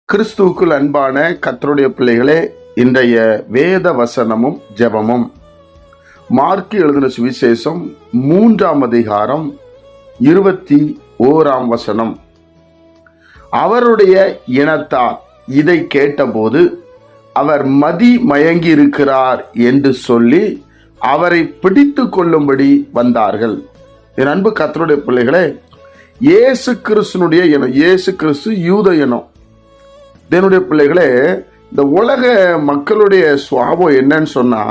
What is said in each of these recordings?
கிறிஸ்துவுக்குள் அன்பான கர்த்தருடைய பிள்ளைகளே, இன்றைய வேத வசனமும் ஜெபமும் மார்க்கு எழுதின சுவிசேஷம் 3ஆம் அதிகாரம் 21ஆம் வசனம். அவருடைய இனத்தார் இதை கேட்டபோது அவர் மதி மயங்கி இருக்கிறார் என்று சொல்லி அவரை பிடித்து கொள்ளும்படி வந்தார்கள். என் அன்பு கர்த்தருடைய பிள்ளைகளே, இயேசு கிறிஸ்துனுடைய இனம், இயேசு கிறிஸ்து யூத இனம். என்னுடைய பிள்ளைகளே, இந்த உலக மக்களுடைய சுவாபம் என்னன்னு சொன்னா,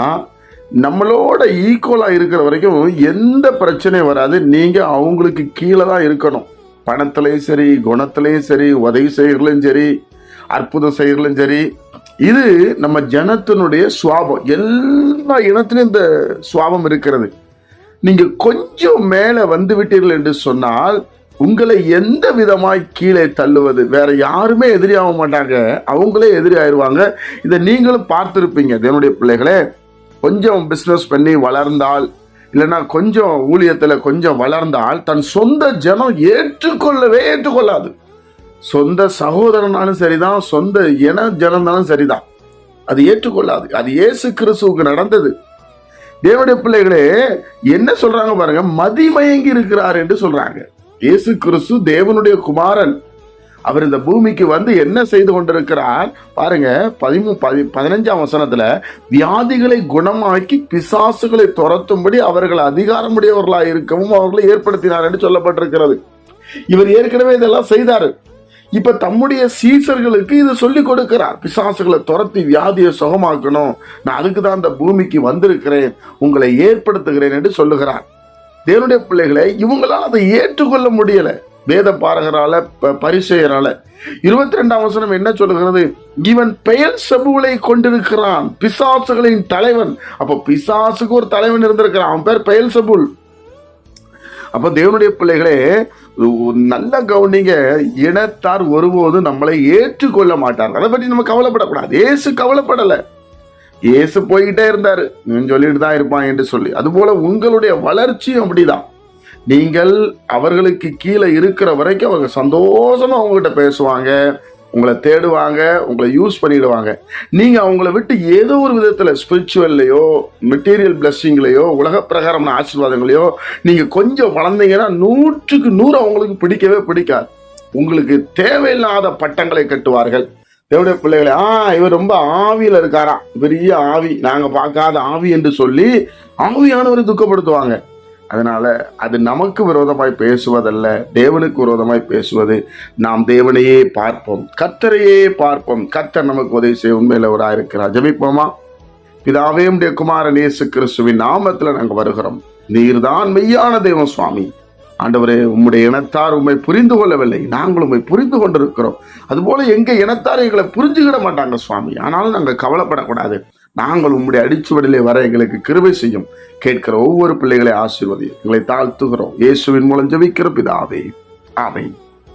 நம்மளோட ஈக்குவலா இருக்கிற வரைக்கும் எந்த பிரச்சனையும் வராது. நீங்க அவங்களுக்கு கீழே தான் இருக்கணும். பணத்திலையும் சரி, குணத்திலையும் சரி, உதவி செய்யறதுலையும் சரி, அற்புதம் செய்யறதுலையும் சரி. இது நம்ம ஜனத்தினுடைய சுவாபம். எல்லா இனத்திலும் இந்த சுவாபம் இருக்கிறது. நீங்க கொஞ்சம் மேல வந்து விட்டீர்கள் என்று சொன்னால் உங்களை எந்த விதமாய் கீழே தள்ளுவது, வேற யாருமே எதிரி ஆக மாட்டாங்க, அவங்களே எதிரி ஆயிடுவாங்க. இதை நீங்களும் பார்த்துருப்பீங்க. என்னுடைய பிள்ளைகளே, கொஞ்சம் பிஸ்னஸ் பண்ணி வளர்ந்தால், இல்லைன்னா கொஞ்சம் ஊழியத்தில் கொஞ்சம் வளர்ந்தால், தன் சொந்த ஜனம் ஏற்றுக்கொள்ளாது. சொந்த சகோதரனாலும் சரிதான், சொந்த இன ஜனம்னாலும் சரிதான், அது ஏற்றுக்கொள்ளாது. அது இயேசு கிறிஸ்துவுக்கு நடந்தது. தேவனுடைய பிள்ளைகளே, என்ன சொல்றாங்க பாருங்க, மதிமயங்கி இருக்கிறார் என்று சொல்றாங்க. இயேசு கிறிஸ்து தேவனுடைய குமாரன். அவர் இந்த பூமிக்கு வந்து என்ன செய்து கொண்டிருக்கிறார் பாருங்க. 15ஆம் வசனத்துல, வியாதிகளை குணமாக்கி பிசாசுகளை துரத்தும்படி அவர்கள் அதிகாரமுடையவர்களாக இருக்கவும் அவர்களை ஏற்படுத்தினார் என்று சொல்லப்பட்டிருக்கிறது. இவர் ஏற்கனவே இதெல்லாம் செய்தாரு. இப்ப தம்முடைய சீசர்களுக்கு இதை சொல்லி கொடுக்கிறார். பிசாசுகளை துரத்தி வியாதியை சுகமாக்கணும், நான் அதுக்கு தான் இந்த பூமிக்கு வந்திருக்கிறேன், உங்களை ஏற்படுத்துகிறேன் என்று சொல்லுகிறார். தேவனுடைய பிள்ளைகளை, இவங்களால் அதை ஏற்றுக்கொள்ள முடியல. வேத பாரகரால, பரிசேயரால. 22ஆம் வசனம் என்ன சொல்லுகிறது? இவன் பெயல்செபூலை கொண்டிருக்கிறான், பிசாசுகளின் தலைவன். அப்ப பிசாசுக்கு ஒரு தலைவன் இருந்திருக்கிறான், அவன் பேர் பெயல்செபூல். அப்ப தேவனுடைய பிள்ளைகளே, நல்ல கவனிங்க, இனத்தார் ஒருபோதும் நம்மளை ஏற்றுக்கொள்ள மாட்டார்கள். அதை பற்றி நம்ம கவலைப்படக்கூடாது. இயேசு கவலைப்படலை. இயேசு போய்கிட்டே இருந்தாரு, சொல்லிட்டு தான் இருப்பான் என்று சொல்லி. அதுபோல உங்களுடைய வளர்ச்சியும் அப்படிதான். நீங்கள் அவர்களுக்கு கீழே இருக்கிற வரைக்கும் அவங்க சந்தோஷமா அவங்ககிட்ட பேசுவாங்க, உங்களை தேடுவாங்க, உங்களை யூஸ் பண்ணிடுவாங்க. நீங்க அவங்கள விட்டு ஏதோ ஒரு விதத்துல ஸ்பிரிச்சுவல்லையோ, மெட்டீரியல் பிளஸ்ஸிங்லையோ, உலக பிரகாரமான ஆசீர்வாதங்களையோ நீங்க கொஞ்சம் வளர்ந்தீங்கன்னா 100க்கு 100 அவங்களுக்கு பிடிக்கவே பிடிக்காது. உங்களுக்கு தேவையில்லாத பட்டங்களை கட்டுவார்கள். தேவனுடைய பிள்ளைகளை, இவர் ரொம்ப ஆவியில இருக்காரா, பெரிய ஆவி, நாங்க பார்க்காத ஆவி என்று சொல்லி ஆவியானவரை துக்கப்படுத்துவாங்க. அதனால அது நமக்கு விரோதமாய் பேசுவதல்ல, தேவனுக்கு விரோதமாய் பேசுவது. நாம் தேவனையே பார்ப்போம், கர்த்தரையே பார்ப்போம். கர்த்தர் நமக்கு உதவி செய்ய உண்மையிலவராக இருக்கிறார். ஜெபிப்போமா? பிதாவே, உம்முடைய குமாரன் இயேசு கிறிஸ்துவின் நாமத்துல நாங்க வருகிறோம். நீர்தான் மெய்யான தேவன் சுவாமி. ஆண்டவரே, உம்முடைய இனத்தார் உண்மை புரிந்து கொள்ளவில்லை, நாங்கள் உண்மை புரிந்து கொண்டிருக்கிறோம். அதுபோல எங்க இனத்தார் எங்களை புரிஞ்சுக்கிட மாட்டாங்க சுவாமி. ஆனாலும் நாங்கள் கவலைப்படக்கூடாது. நாங்கள் உம்முடைய அடிச்சுவடிலே வர எங்களுக்கு கிருபை செய்யும். கேட்கிற ஒவ்வொரு பிள்ளைகளை ஆசீர்வதி. எங்களை தாழ்த்துகிறோம். இயேசுவின் மூலம் ஜெபிக்கிற பிதாவே, ஆமென்.